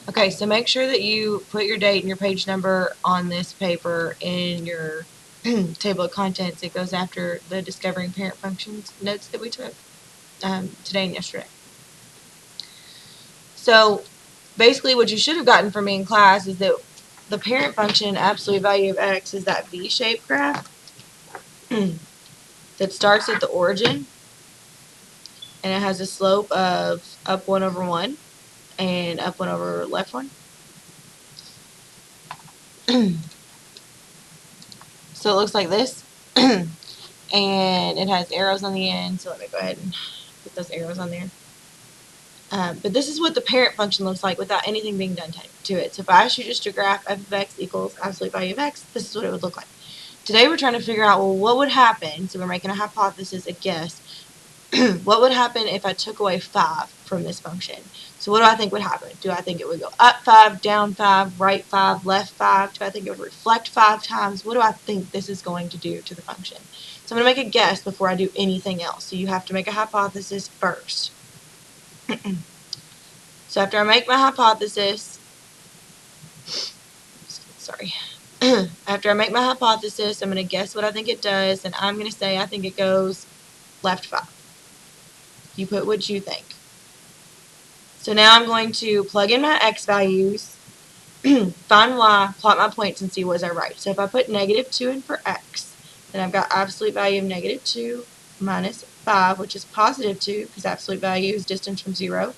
Okay, so make sure that you put your date and your page number on this paper in your table of contents. It goes after the Discovering Parent Functions notes that we took today and yesterday. So basically what you should have gotten from me in class is that the parent function absolute value of x is that V-shaped graph that starts at the origin, and it has a slope of up 1 over 1 and up 1 over left 1. So it looks like this. And it has arrows on the end, so let me go ahead and put those arrows on there. But this is what the parent function looks like without anything being done to it. So if I asked you just to graph f of x equals absolute value of x, this is what it would look like. Today we're trying to figure out, well, what would happen, so we're making a hypothesis, a guess, what would happen if I took away 5 from this function? So what do I think would happen? Do I think it would go up 5, down 5, right 5, left 5? Do I think it would reflect 5 times? What do I think this is going to do to the function? So I'm going to make a guess before I do anything else. So you have to make a hypothesis first. So after I make my hypothesis, after I make my hypothesis, I'm going to guess what I think it does, and I'm going to say I think it goes left 5. You put what you think. So now I'm going to plug in my x values, find y, plot my points, and see was I right. So if I put -2 in for x, then I've got absolute value of -2 minus 5, which is +2, because absolute value is distance from 0,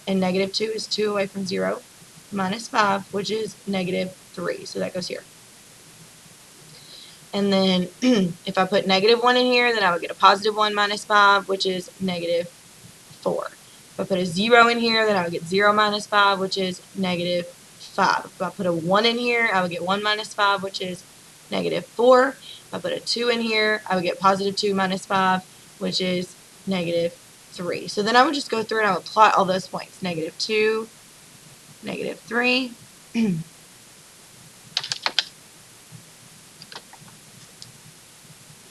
and -2 is 2 away from 0, minus 5, which is -3. So that goes here. And then if I put -1 in here, then I would get a +1 minus 5, which is -4. If I put a 0 in here, then I would get 0 minus 5, which is -5. If I put a 1 in here, I would get 1 minus 5, which is -4. If I put a 2 in here, I would get +2 minus 5, which is -3. So then I would just go through and I would plot all those points. -2, -3,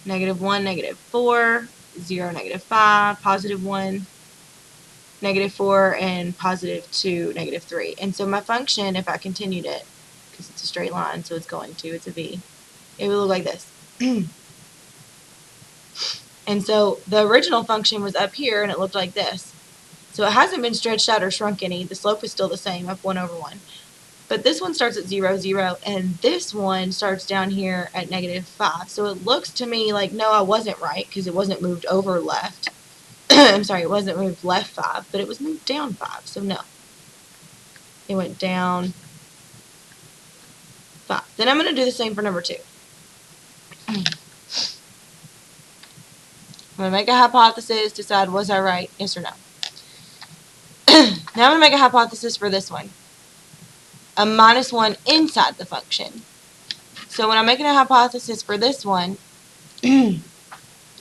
-1, -4, 0, -5, +1, -4, and +2, -3. And so my function, if I continued it, because it's a straight line, so it's a V, it would look like this. And so the original function was up here, and it looked like this. So it hasn't been stretched out or shrunk any. The slope is still the same, of 1 over 1. But this one starts at 0, 0, and this one starts down here at -5. So it looks to me like, no, I wasn't right, because it wasn't moved over left. I'm sorry, it wasn't moved left 5, but it was moved down 5, so no. It went down 5. Then I'm going to do the same for number 2. I'm going to make a hypothesis, decide was I right, yes or no. Now I'm going to make a hypothesis for this one. A -1 inside the function. So when I'm making a hypothesis for this one,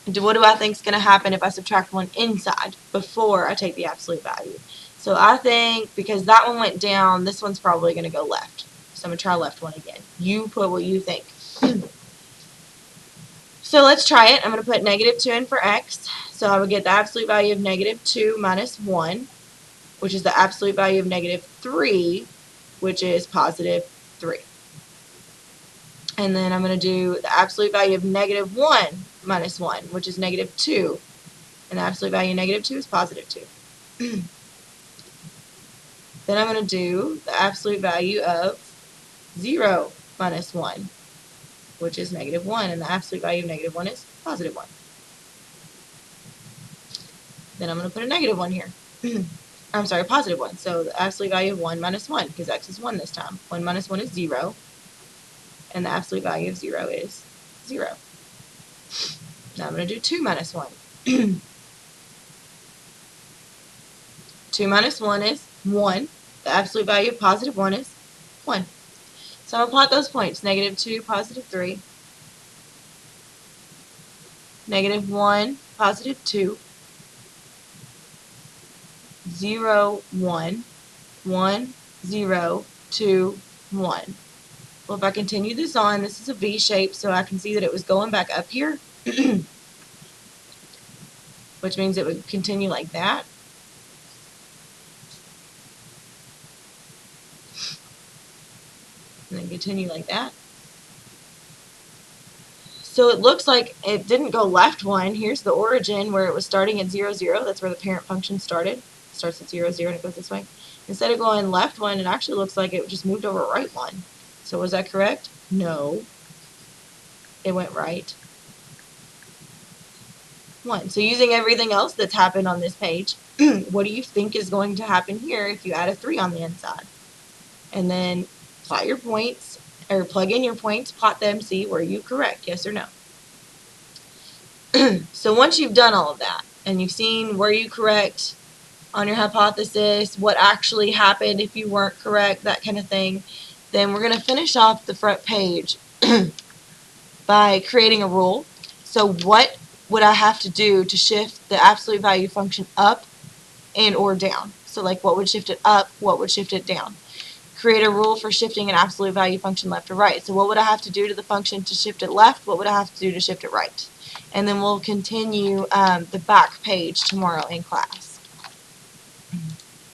what do I think is going to happen if I subtract 1 inside before I take the absolute value? So I think because that one went down, this one's probably going to go left. So I'm going to try left 1 again. You put what you think. So let's try it. I'm going to put -2 in for x. So I would get the absolute value of -2 minus 1, which is the absolute value of -3, which is +3. And then I'm going to do the absolute value of -1 minus 1, which is -2. And the absolute value of -2 is +2. Then I'm going to do the absolute value of 0 minus 1, which is -1. And the absolute value of -1 is +1. Then I'm going to put a -1 here. I'm sorry, +1. So the absolute value of 1 minus 1, because x is 1 this time. 1 minus 1 is 0. And the absolute value of 0 is 0. Now I'm going to do 2 minus 1. 2 minus 1 is 1. The absolute value of +1 is 1. So I'm going to plot those points. -2, +3. -1, +2. 0, 1. 1, 0, 2, 1. Well, if I continue this on, this is a V shape, so I can see that it was going back up here, which means it would continue like that. and then continue like that. So it looks like it didn't go left one. Here's the origin where it was starting at 0, 0. That's where the parent function started. It starts at 0, 0, and it goes this way. Instead of going left one, it actually looks like it just moved over right one. So was that correct? No. It went right one. So using everything else that's happened on this page, what do you think is going to happen here if you add a 3 on the inside? And then plot your points, or plug in your points, plot them, see were you correct, yes or no. So once you've done all of that, and you've seen were you correct on your hypothesis, what actually happened if you weren't correct, that kind of thing, then we're going to finish off the front page by creating a rule. So what would I have to do to shift the absolute value function up and or down? So like what would shift it up, what would shift it down? Create a rule for shifting an absolute value function left or right. So what would I have to do to the function to shift it left? What would I have to do to shift it right? And then we'll continue the back page tomorrow in class.